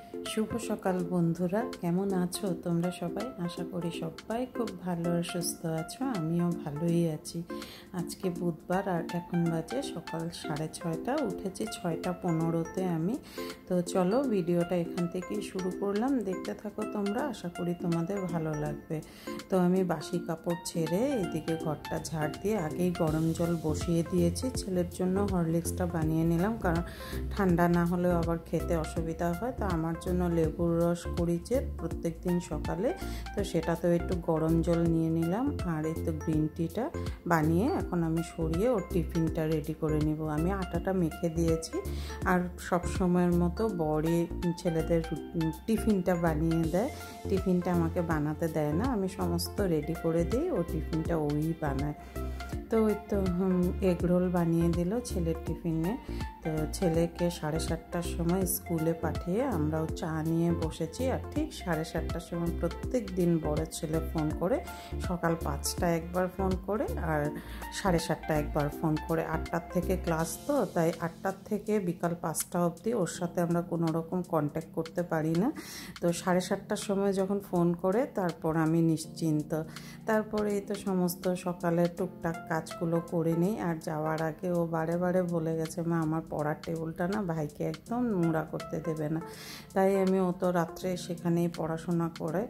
শুভ সকাল বন্ধুরা, কেমন আছো তোমরা সবাই? আশা করি সবাই খুব ভালো আর সুস্থ আছো। আমিও ভালোই আছি। আজকে বুধবার আর এখন বাজে সকাল 6:30। উঠেছি 6:15-তে আমি। তো চলো ভিডিওটা এখান থেকেই শুরু করলাম, দেখতে থাকো তোমরা, আশা করি তোমাদের ভালো লাগবে। তো আমি বাসি কাপড় ছেড়ে এদিকে ঘরটা ঝাড় দিয়ে আগেই গরম জল বসিয়ে দিয়েছি। ছেলের জন্য হরলিক্সটা বানিয়ে নিলাম, কারণ ঠান্ডা না হলেও আবার খেতে অসুবিধা হয়। তো আমার জন্য লেবুর রস করেছে প্রত্যেক দিন সকালে, তো সেটাতেও একটু গরম জল নিয়ে নিলাম। আর এই তো গ্রিন টিটা বানিয়ে এখন আমি সরিয়ে ওর টিফিনটা রেডি করে নিব। আমি আটাটা মেখে দিয়েছি, আর সব সময়ের মতো বড়ি ছেলেদের টিফিনটা বানিয়ে দেয়। টিফিনটা আমাকে বানাতে দেয় না, আমি সমস্ত রেডি করে দিই, ও টিফিনটা ওই বানায়। তো ওই তো এগ রোল বানিয়ে দিল ছেলের টিফিনে। তো ছেলেকে 7:30টার সময় স্কুলে পাঠিয়ে আমরাও চা নিয়ে বসেছি। আর ঠিক 7:30টার সময় প্রত্যেক দিন বড় ছেলে ফোন করে, সকাল 5টায় একবার ফোন করে আর 7:30টায় একবার ফোন করে। 8টার থেকে ক্লাস, তো তাই 8টার থেকে বিকাল 5টা অবধি ওর সাথে আমরা কোনো রকম কন্ট্যাক্ট করতে পারি না। তো 7:30টার সময় যখন ফোন করে তারপর আমি নিশ্চিন্ত। তারপরে এই তো সমস্ত সকালে টুকটাক কাজগুলো করে নিই। আর যাওয়ার আগে ও বারে বারে বলে গেছে, মা আমার পড়ার টেবিলটা না ভাইকে একদম নোংরা করতে দেবে না। তাই আমি ও তো রাত্রে সেখানেই পড়াশোনা করে,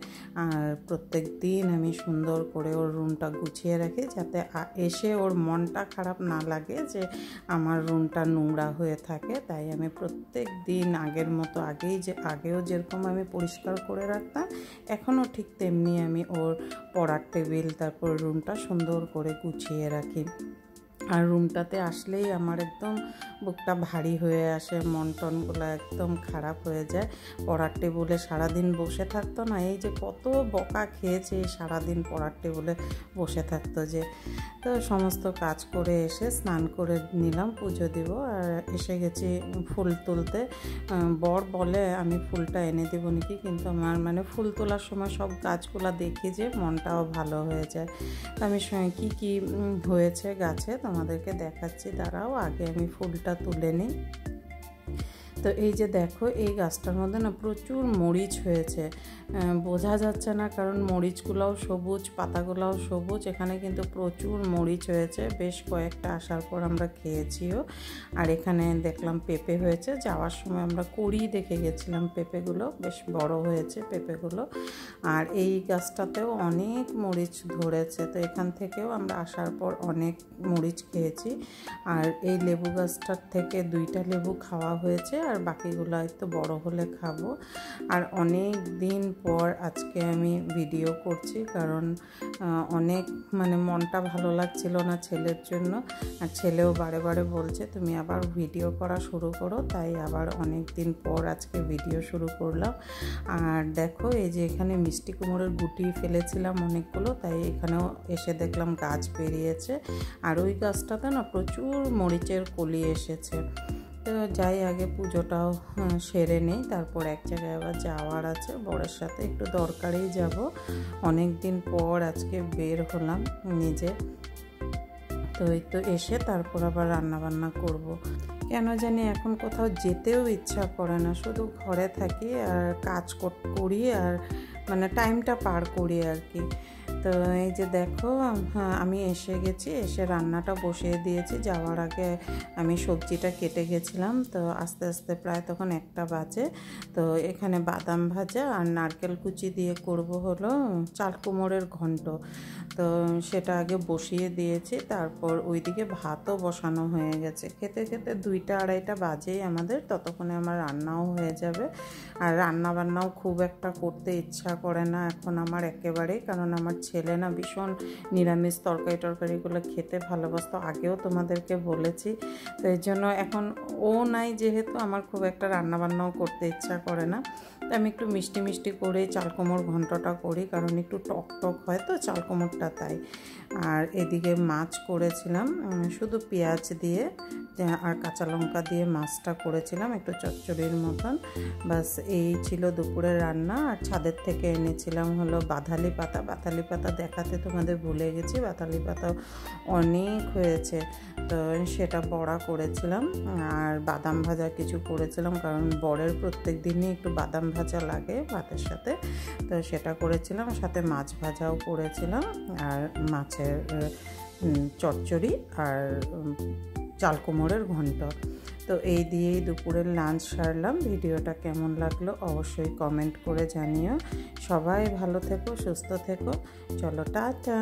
আর প্রত্যেক দিন আমি সুন্দর করে ওর রুমটা গুছিয়ে রাখি, যাতে এসে ওর মনটা খারাপ না লাগে যে আমার রুমটা নোংরা হয়ে থাকে। তাই আমি প্রত্যেক দিন আগের মতো আগেও যেরকম আমি পরিষ্কার করে রাখতাম, এখনও ঠিক তেমনি আমি ওর পড়ার টেবিল তারপর রুমটা সুন্দর করে গুছিয়ে রাখি। আর রুমটাতে আসলেই আমার একদম বুকটা ভারী হয়ে আসে, মন টনগুলো একদম খারাপ হয়ে যায়। পড়ার টেবিলে সারাদিন বসে থাকতো না, এই যে কত বকা খেয়েছে সারাদিন পড়ার টেবিলে বসে থাকতো যে। তো সমস্ত কাজ করে এসে স্নান করে নিলাম, পুজো দিব। আর এসে গেছি ফুল তুলতে। বর বলে আমি ফুলটা এনে দেবো নাকি, কিন্তু আমার ফুল তোলার সময় সব গাছগুলো দেখি যে মনটাও ভালো হয়ে যায়। তো আমি কী কী হয়েছে গাছে তোমাদেরকে দেখাচ্ছি, দাঁড়াও আগে আমি ফুলটা তুলে নিই। তো এই যে দেখো, এই গাছটার মধ্যে না প্রচুর মরিচ হয়েছে, বোঝা যাচ্ছে না কারণ মরিচগুলোও সবুজ, পাতাগুলোও সবুজ। এখানে কিন্তু প্রচুর মরিচ হয়েছে, বেশ কয়েকটা আসার পর আমরা খেয়েছিও। আর এখানে দেখলাম পেঁপে হয়েছে, যাওয়ার সময় আমরা কড়ি দেখে গেছিলাম, পেঁপেগুলো বেশ বড় হয়েছে পেঁপেগুলো। আর এই গাছটাতেও অনেক মরিচ ধরেছে, তো এখান থেকেও আমরা আসার পর অনেক মরিচ খেয়েছি। আর এই লেবু গাছটার থেকে 2টা লেবু খাওয়া হয়েছে, আর বাকিগুলো একটু বড় হলে খাবো। আর অনেক দিন পর আজকে আমি ভিডিও করছি, কারণ অনেক মনটা ভালো লাগছিল না ছেলের জন্য। আর ছেলেও বারে বারে বলছে তুমি আবার ভিডিও করা শুরু করো, তাই আবার অনেক দিন পর আজকে ভিডিও শুরু করলাম। আর দেখো, এই যে এখানে মিষ্টি কুমড়োর গুটি ফেলেছিলাম অনেকগুলো, তাই এখানেও এসে দেখলাম গাছ বেরিয়েছে। আর ওই গাছটাতে না প্রচুর মরিচের কলি এসেছে। তো যাই আগে পুজোটাও সেরে নেই, তারপর এক জায়গায় আবার যাওয়ার আছে, বরের সাথে একটু দরকারেই যাব। অনেক দিন পর আজকে বের হলাম নিজে। তো এই তো এসে তারপর আবার রান্নাবান্না করব। কেন জানি এখন কোথাও যেতেও ইচ্ছা করে না, শুধু ঘরে থাকি আর কাজ করি আর টাইমটা পার করি আর কি। তো এই যে দেখো, আমি এসে গেছি, এসে রান্নাটা বসিয়ে দিয়েছি। যাওয়ার আগে আমি সবজিটা কেটে গেছিলাম, তো আস্তে আস্তে প্রায় তখন 1টা বাজে। তো এখানে বাদাম ভাজা আর নারকেল কুচি দিয়ে করব হলো চাল কুমড়োর ঘন্ট। তো সেটা আগে বসিয়ে দিয়েছি, তারপর ওইদিকে ভাতও বসানো হয়ে গেছে। খেতে খেতে 2টা 2:30টা বাজেই আমাদের, ততক্ষণে আমার রান্নাও হয়ে যাবে। আর রান্না বান্নাও খুব একটা করতে ইচ্ছা করে না এখন আমার একেবারেই, কারণ আমার ছেলে না ভীষণ নিরামিষ তরকারিগুলো খেতে ভালোবাসতো, আগেও তোমাদেরকে বলেছি। তো এই জন্য এখন ও নাই যেহেতু আমার খুব একটা রান্নাবান্নাও করতে ইচ্ছা করে না। তো আমি একটু মিষ্টি মিষ্টি করে চাল কুমড়োর ঘন্টটা করি, কারণ একটু টক টক হয় তো চাল কুমড়োটা, তাই। আর এদিকে মাছ করেছিলাম শুধু পেঁয়াজ দিয়ে আর কাঁচা লঙ্কা দিয়ে মাছটা করেছিলাম একটু চচ্চড়ির মতন। বাস এই ছিল দুপুরের রান্না। আর ছাদের থেকে থেকে এনেছিলাম হলো বাতালি পাতা। বাতালি পাতা দেখাতে তোমাদের ভুলে গেছি, বাতালি পাতাও অনেক হয়েছে, তো সেটা বড়া করেছিলাম। আর বাদাম ভাজা কিছু করেছিলাম, কারণ বরের প্রত্যেক দিনই একটু বাদাম ভাজা লাগে ভাতের সাথে, তো সেটা করেছিলাম। সাথে মাছ ভাজাও করেছিলাম, আর মাছের চচ্চড়ি আর চাল কুমড়োর ঘন্ট। তো এই দিয়েই দুপুরের লাঞ্চ সারলাম। ভিডিওটা কেমন লাগলো অবশ্যই কমেন্ট করে জানিও। সবাই ভালো থেকো, সুস্থ থেকো। চলো টাটা।